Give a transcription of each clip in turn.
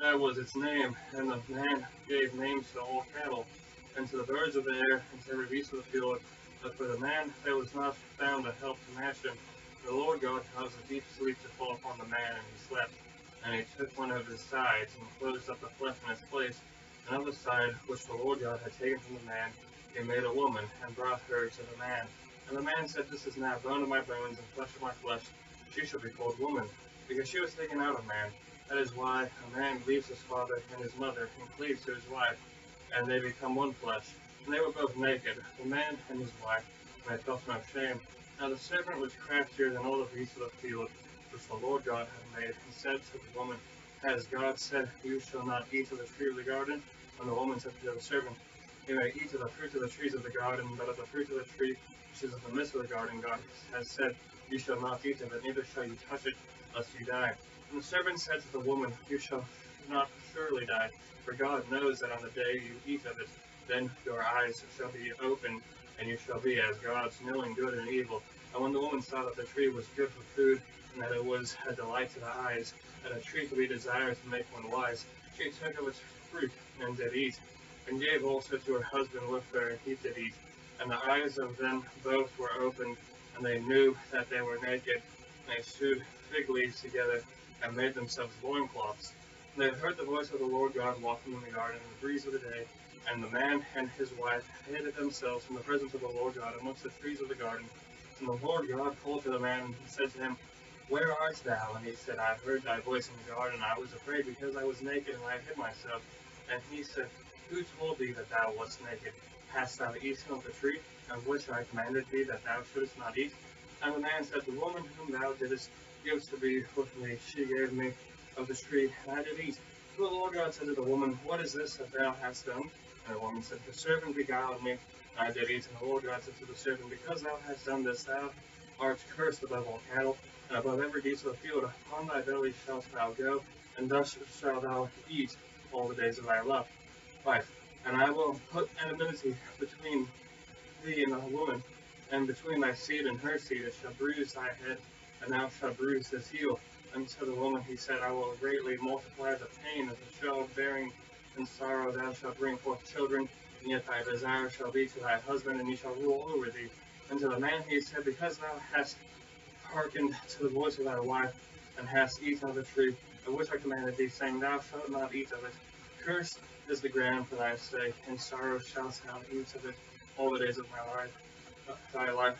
That was its name, and the man gave names to all cattle, and to the birds of the air, and to every beast of the field. But for the man there was not found a help to match him. The Lord God caused a deep sleep to fall upon the man, and he slept. And he took one of his sides, and closed up the flesh in its place. And of the side which the Lord God had taken from the man, he made a woman, and brought her to the man. And the man said, This is now bone of my bones, and flesh of my flesh. She shall be called woman, because she was taken out of man. That is why a man leaves his father and his mother, and cleaves to his wife, and they become one flesh. And they were both naked, the man and his wife, and they felt no shame. Now the serpent was craftier than all the beasts of the field, which the Lord God had made, and said to the woman, Has God said, You shall not eat of the tree of the garden? And the woman said to the serpent, You may eat of the fruit of the trees of the garden, but of the fruit of the tree which is in the midst of the garden, God has said, You shall not eat of it, neither shall you touch it, lest you die. And the serpent said to the woman, You shall not surely die, for God knows that on the day you eat of it, then your eyes shall be opened, and you shall be as gods, knowing good and evil. And when the woman saw that the tree was good for food, and that it was a delight to the eyes, and a tree to be desired to make one wise, she took of its fruit, and did eat, and gave also to her husband with her, and he did eat. And the eyes of them both were opened, and they knew that they were naked, and they sewed fig leaves together, and made themselves loincloths. And they heard the voice of the Lord God walking in the garden in the breeze of the day, and the man and his wife hid themselves from the presence of the Lord God amongst the trees of the garden. And the Lord God called to the man, and said to him, Where art thou? And he said, I heard thy voice in the garden, and I was afraid, because I was naked, and I hid myself. And he said, Who told thee that thou wast naked? Hast thou eaten of the tree, of which I commanded thee that thou shouldest not eat? And the man said, The woman whom thou didst give to be with me, she gave me of the tree, and I did eat. So the Lord God said to the woman, What is this that thou hast done? And the woman said, The serpent beguiled me, and I did eat. And the Lord God said to the serpent, Because thou hast done this, thou art cursed above all cattle, and above every beast of the field. Upon thy belly shalt thou go, and thus shalt thou eat all the days of thy life. And I will put enmity between thee and the woman, and between thy seed and her seed. It shall bruise thy head, and thou shalt bruise his heel. And to the woman he said, I will greatly multiply the pain of the childbearing, and sorrow thou shalt bring forth children, and yet thy desire shall be to thy husband, and he shall rule over thee. And to the man he said, Because thou hast hearkened to the voice of thy wife, and hast eaten of the tree, of which I commanded thee, saying, Thou shalt not eat of it. Cursed is the ground for thy sake, and sorrow shalt thou eat of it all the days of thy life.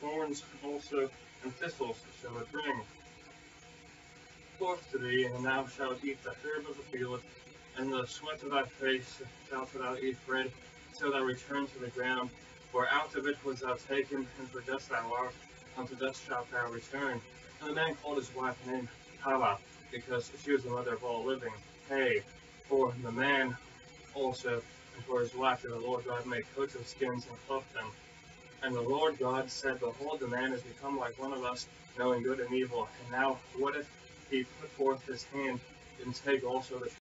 Thorns also and thistles shall it bring forth to thee, and thou shalt eat the herb of the field, and the sweat of thy face shalt thou eat bread, till thou return to the ground. For out of it was thou taken, and for dust thou art, unto dust shalt thou return. And the man called his wife named Hawa, because she was the mother of all living. Hey, for the man also, and for his wife did the Lord God make coats of skins, and clothed them. And the Lord God said, Behold, the man is become like one of us, knowing good and evil. And now what if he put forth his hand, and take also the